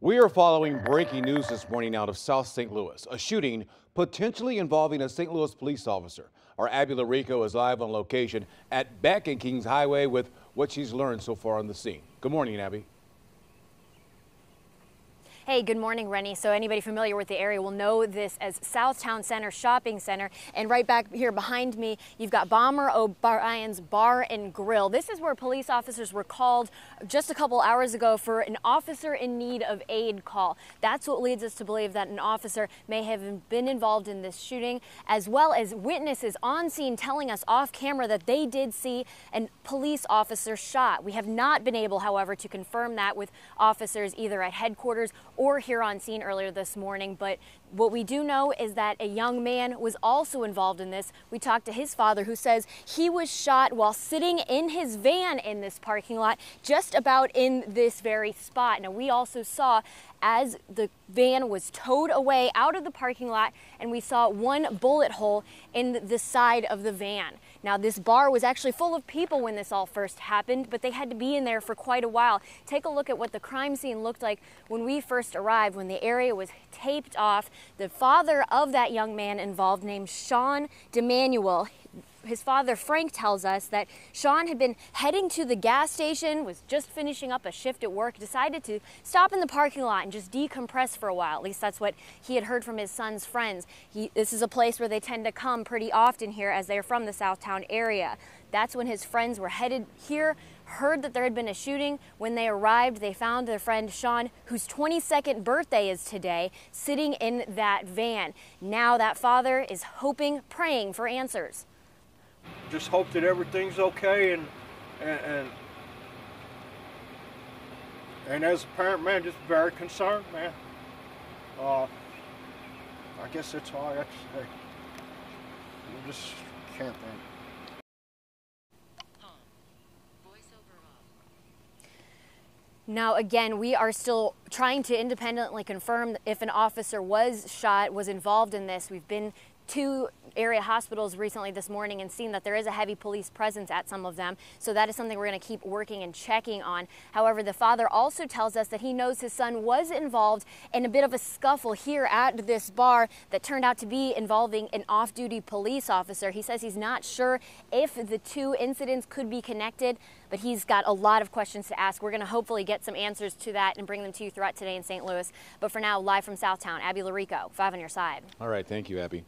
We are following breaking news this morning out of South St. Louis, a shooting potentially involving a St. Louis police officer. Our Abby Larico is live on location at Beck and Kings Highway with what she's learned so far on the scene. Good morning, Abby. Hey, good morning, Rennie. So anybody familiar with the area will know this as Southtown Center Shopping Center. And right back here behind me, you've got Bomber O'Brien's Bar and Grill. This is where police officers were called just a couple hours ago for an officer in need of aid call. That's what leads us to believe that an officer may have been involved in this shooting, as well as witnesses on scene telling us off camera that they did see a police officer shot. We have not been able, however, to confirm that with officers either at headquarters or here on scene earlier this morning. But what we do know is that a young man was also involved in this. We talked to his father, who says he was shot while sitting in his van in this parking lot, just about in this very spot. Now, we also saw as the van was towed away out of the parking lot, and we saw one bullet hole in the side of the van. Now, this bar was actually full of people when this all first happened, but they had to be in there for quite a while. Take a look at what the crime scene looked like when we first arrived, when the area was taped off. The father of that young man involved, named Sean DeManuel, his father, Frank, tells us that Sean had been heading to the gas station, was just finishing up a shift at work, decided to stop in the parking lot and just decompress for a while. At least that's what he had heard from his son's friends. This is a place where they tend to come pretty often here, as they're from the Southtown area. That's when his friends were headed here, heard that there had been a shooting. When they arrived, they found their friend Sean, whose 22nd birthday is today, sitting in that van. Now that father is hoping, praying for answers. Just hope that everything's okay, and as a parent, man, just very concerned, man. I guess that's all I have to say. We just can't think. Now, again, we are still trying to independently confirm if an officer was shot, was involved in this. We've been to area hospitals recently this morning and seen that there is a heavy police presence at some of them. So that is something we're going to keep working and checking on. However, the father also tells us that he knows his son was involved in a bit of a scuffle here at this bar that turned out to be involving an off-duty police officer. He says he's not sure if the two incidents could be connected, but he's got a lot of questions to ask. We're going to hopefully get some answers to that and bring them to you throughout today in St. Louis. But for now, live from Southtown, Abby Larico, 5 on your side. All right, thank you, Abby.